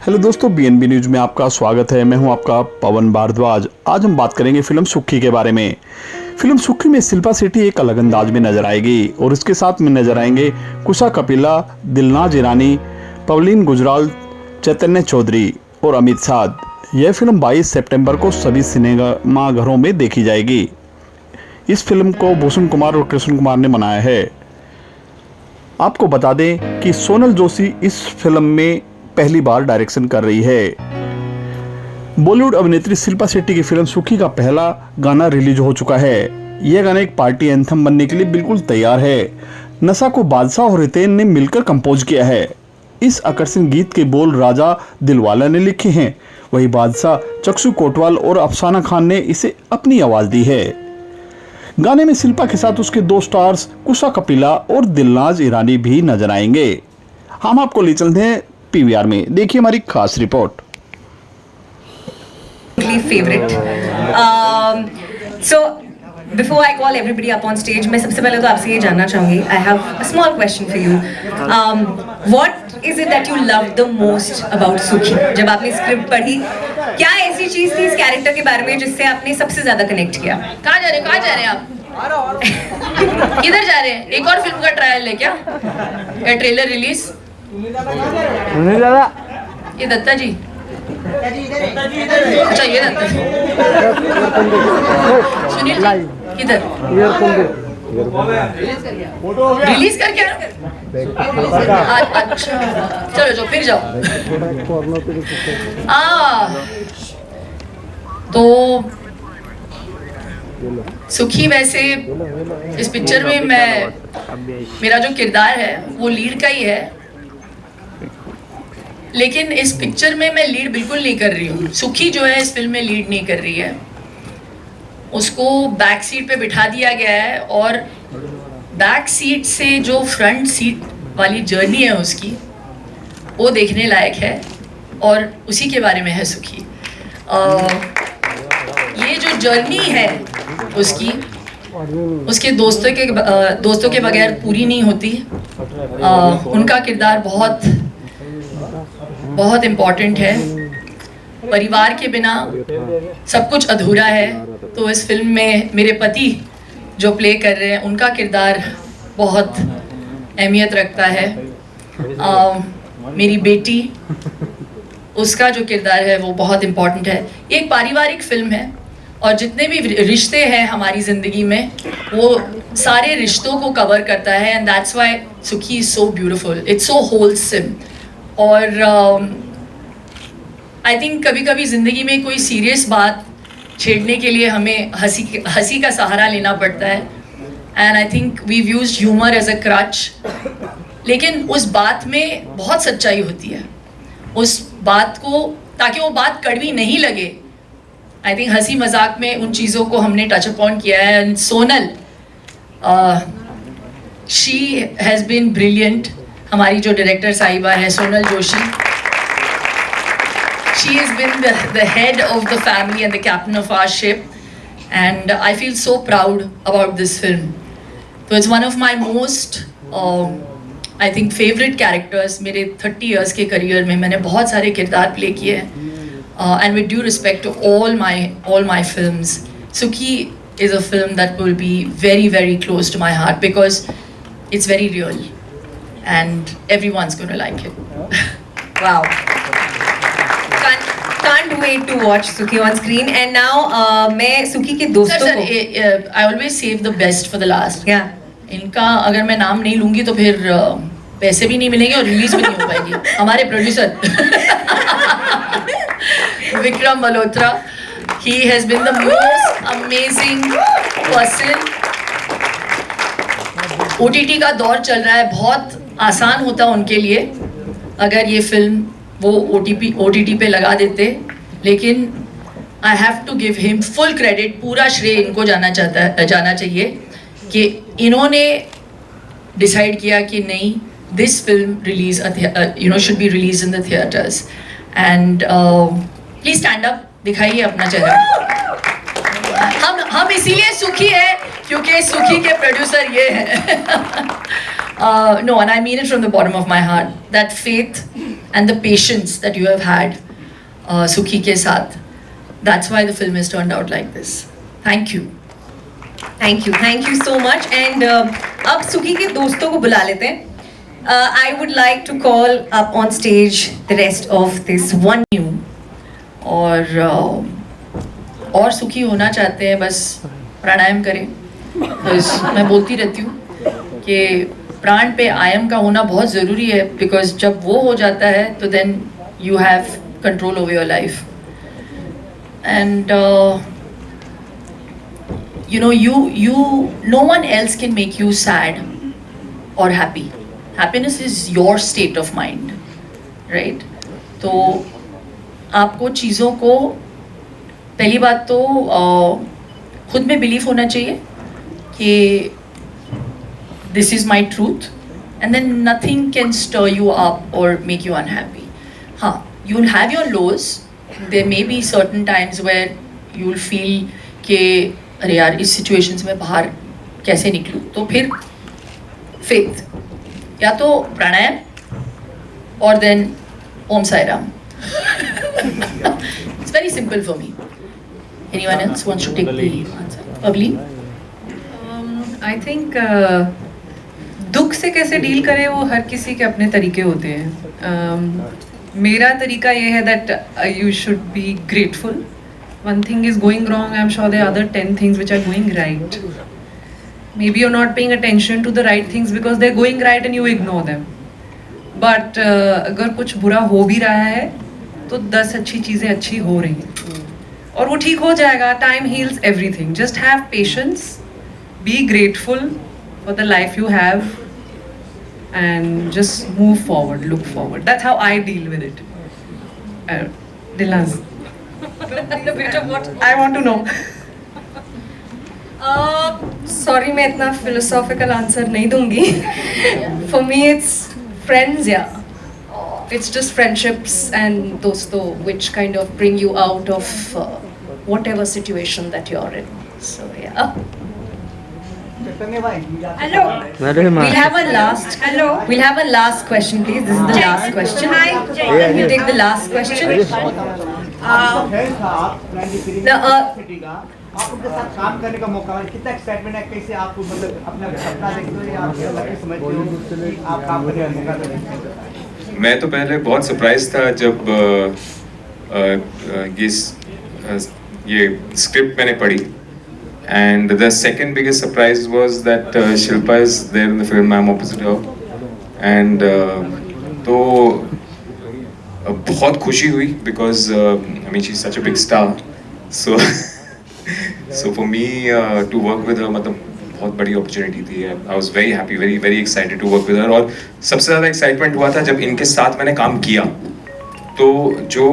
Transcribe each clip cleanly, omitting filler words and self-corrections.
Hello दोस्तों, BNB news में आपका स्वागत है। मैं हूं आपका पवन भारद्वाज। आज हम बात करेंगे फिल्म सुक्खी के बारे में। फिल्म सुक्खी में शिल्पा शेट्टी एक अलग अंदाज में नजर आएगी और इसके साथ में नजर आएंगे कुशा कपिला, दिलनाज ईरानी, पवलीन गुजराल, चैतन्य चौधरी और अमित साध। यह फिल्म 22 सितंबर को सभी सिनेमा घरों में देखी जाएगी। इस फिल्म को भूषण कुमार और कृष्ण कुमार ने बनाया है। आपको बता दें कि सोनल जोशी इस फिल्म में पहली बार डायरेक्शन कर रही है। बॉलीवुड अभिनेत्री शिल्पा शेट्टी की फिल्म सुखी का पहला गाना रिलीज हो चुका है। यह गाना एक पार्टी एंथम बनने के लिए बिल्कुल तैयार है। नशा को बादशाह और रितेन ने मिलकर कंपोज किया है। इस आकर्षण गीत के बोल राजा दिलवाला ने लिखे हैं, वही बादशाह चक्षु कोटवाल और अफसाना खान ने इसे अपनी आवाज दी है। गाने में शिल्पा के साथ उसके दो स्टार्स कुशा कपिला और दिलनाज ईरानी भी नजर आएंगे। हम आपको ले चलते हैं पीवीआर में। देखिए हमारी खास report. Favorite. So before I call everybody up on stage, मैं सबसे पहले तो आपसे ये जानना चाहूँगी. I have a small question for you. What is it that you loved the most about सुखी? जब आपने स्क्रिप्ट पढ़ी, क्या ऐसी चीज़ थी इस कैरेक्टर के बारे में जिससे आपने सबसे ज़्यादा कनेक्ट किया? कहाँ जा रहे हैं आप? किधर जा रहे हैं? एक और फिल्म का ट्रायल है क्या? या ट्रेलर रिलीज? ये दत्ता जी। अच्छा ये दत्ता जी। सुनील जी किधर? रिलीज करके अच्छा चलो जो फिर जाओ। तो सुखी वैसे इस पिक्चर में मेरा जो किरदार है वो लीड का ही है, लेकिन इस पिक्चर में मैं लीड बिल्कुल नहीं कर रही हूँ। सुखी जो है इस फिल्म में लीड नहीं कर रही है, उसको बैक सीट पे बिठा दिया गया है और बैक सीट से जो फ्रंट सीट वाली जर्नी है उसकी वो देखने लायक है और उसी के बारे में है सुखी। ये जो जर्नी है उसकी उसके दोस्तों के बगैर पूरी नहीं होती। उनका किरदार बहुत इम्पोर्टेंट है। परिवार के बिना सब कुछ अधूरा है। तो इस फिल्म में मेरे पति जो प्ले कर रहे हैं उनका किरदार बहुत अहमियत रखता है। मेरी बेटी उसका जो किरदार है वो बहुत इम्पोर्टेंट है। ये एक पारिवारिक फिल्म है और जितने भी रिश्ते हैं हमारी ज़िंदगी में वो सारे रिश्तों को कवर करता है। एंड दैट्स व्हाई सुखी is so beautiful, it's so wholesome. और आई थिंक कभी कभी ज़िंदगी में कोई सीरियस बात छेड़ने के लिए हमें हंसी का सहारा लेना पड़ता है। And I think we used humour as a crutch, लेकिन उस बात में बहुत सच्चाई होती है। उस बात को ताकि वो बात कड़वी नहीं लगे, आई थिंक हंसी मजाक में उन चीज़ों को हमने टच अपॉन किया है। And Sonal she has been brilliant. हमारी जो डायरेक्टर साहिबा है Sonal Joshi, she has been the head of the family and the captain of our ship, and I feel so proud about this film. So it's one of my most I think favorite characters. मेरे 30 years के career में मैंने बहुत सारे किरदार play किए हैं, and with due respect to all my films, Sukhi is a film that will be very very close to my heart because it's very real and everyone's going to like it. Wow. Can't wait to watch Sukhi on screen. And now मैं सुखी के दोस्तों को I always save the best for the last. Yeah. इनका अगर मैं नाम नहीं लूँगी तो फिर पैसे भी नहीं मिलेंगे और रिलीज भी नहीं हो पाएगी। हमारे producer Vikram Malhotra, he has been the most amazing person. OTT का दौर चल रहा है, बहुत आसान होता उनके लिए अगर ये फिल्म वो OTT पे लगा देते, लेकिन I have to give him full credit. पूरा श्रेय इनको जाना चाहिए कि इन्होंने डिसाइड किया कि नहीं, this film release should be release in the theatres. And please stand up, दिखाइए अपना चेहरा। हम इसीलिए सुखी है क्योंकि सुखी के प्रोड्यूसर ये हैं। No, and I mean it from the bottom of my heart. That faith and the patience that you have had Sukhi ke saath. That's why the film has turned out like this. Thank you. Thank you so much and अब सुखी के दोस्तों को बुला लेते हैं. I would like to call up on stage the rest of this one new और सुखी होना चाहते हैं, बस प्राणायाम करें. मैं बोलती रहती हूँ कि प्राण पे आयम का होना बहुत ज़रूरी है, बिकॉज जब वो हो जाता है तो then you have control over your life. And no one else can make you sad or happy. Happiness is your state of mind, right? तो आपको चीज़ों को, पहली बात तो खुद में बिलीफ होना चाहिए कि this is my truth, and then nothing can stir you up or make you unhappy. हाँ, you'll have your lows. There may be certain times where you'll feel कि अरे यार इस सिचुएशन से मैं बाहर कैसे निकलूँ, तो फिर फेथ, या तो प्राणायाम और then Om Sai Ram. It's very simple for me. Anyone else wants to take the answer? अगली. आई थिंक दुख से कैसे डील करें वो हर किसी के अपने तरीके होते हैं. मेरा तरीका ये है that you should be grateful. One thing is going wrong, I'm sure there are other 10 things which are going right. Maybe you're not paying attention to the right things because they're going right and you ignore them. But अगर कुछ बुरा हो भी रहा है तो 10 अच्छी चीज़ें अच्छी हो रही हैं और वो ठीक हो जाएगा. Time heals everything. Just have patience, be grateful for the life you have and just move forward, look forward. That's how I deal with it. Dilnaz. I want to know. Sorry, मैं इतना philosophical answer नहीं दूंगी. For me, it's friends, yeah. It's just friendships and दोस्तों which kind of bring you out of whatever situation that you're in. So yeah. Hello. We'll have a last. Hello. We'll have a last question, please. This is the last question. You take the last question. आप उनके साथ काम करने का मौका है, कितना excitement है, कैसे आप मतलब अपना सपना देखते हो या आप समझते हो कि आप काम करने का मौका देते हो? मैं तो पहले बहुत सरप्राइज था जब ये स्क्रिप्ट मैंने पढ़ी, and the second biggest surprise was that Shilpa is there in the film. I am opposite her, and तो बहुत खुशी हुई because I mean she is such a big star. So for me to work with her मतलब बहुत बड़ी opportunity थी. I was very happy, very very excited to work with her. और सबसे ज़्यादा एक्साइटमेंट हुआ था जब इनके साथ मैंने काम किया, तो जो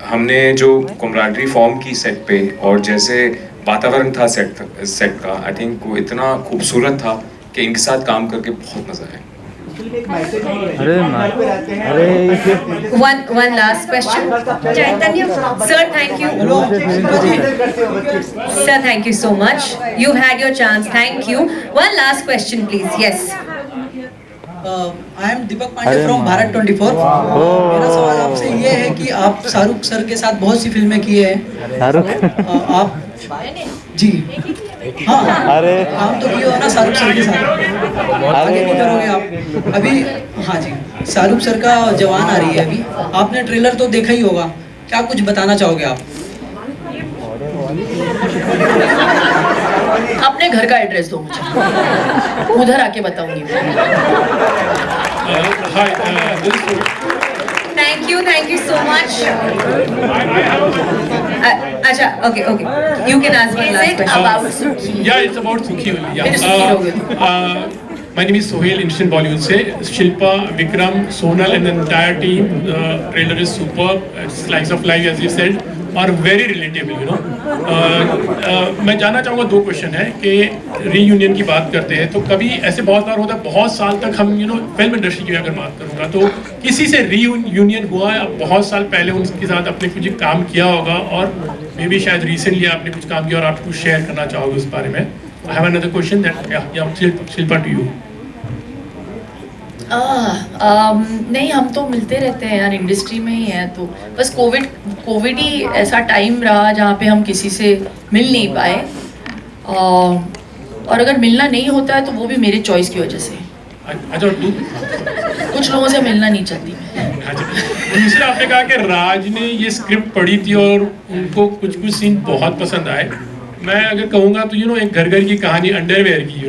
हमने जो कॉमराडरी फॉर्म की सेट पे और जैसे वातावरण था सेट का, आई थिंक वो इतना खूबसूरत था कि इनके साथ काम करके बहुत मज़ा आया. One last question. Chaitanya, sir, thank you. Sir, thank you so much. You've had your chance. Thank you. One last question, please. Yes. I am Deepak Pandey from Bharat 24. मेरा सवाल आपसे ये है कि आप शाहरुख सर के साथ बहुत सी फिल्में किए हैं. आप जी हाँ, अरे काम तो किए हो ना शाहरुख सर के साथ, आगे नहीं करोगे आप अभी? हाँ जी, शाहरुख सर का जवान आ रही है अभी, आपने ट्रेलर तो देखा ही होगा, क्या कुछ बताना चाहोगे आप? अपने घर का एड्रेस दो मुझे, उधर आके बताऊंगी. Thank you so much. Acha, okay. You can ask me last question. About Sukhi. Yeah, it's about Sukhi only. फिर सुखी रहोगे. My name is Sohail, Indian Bollywood से. Shilpa, Vikram, Sonal and the entire team. Trailer is superb. It's slice of life as you said. और very relatable, you know. मैं जानना चाहूँगा, दो question है कि रीयूनियन की बात करते हैं तो कभी ऐसे बहुत बार होता है, बहुत साल तक हम फिल्म इंडस्ट्री की अगर बात करूँगा तो किसी से रीयूनियन हुआ है, बहुत साल पहले उनके साथ आपने कुछ काम किया होगा और मे बी शायद रिसेंटली आपने कुछ काम किया और आप कुछ शेयर करना चाहोगे उस बारे में. I have another question that Shilpa to you. नहीं, हम तो मिलते रहते हैं यार, इंडस्ट्री में ही है, तो बस कोविड ही ऐसा टाइम रहा जहाँ पे हम किसी से मिल नहीं पाए, और अगर मिलना नहीं होता है तो वो भी मेरे चॉइस की वजह से। अच्छा, और तू? कुछ लोगों से मिलना नहीं चाहती मैं। अच्छा, दूसरा आपने कहा कि राज ने ये स्क्रिप्ट पढ़ी थी और उनको कुछ सीन बहुत पसंद आए। मैं अगर कहूँगा तो एक घर घर की कहानी अंडरवेयर की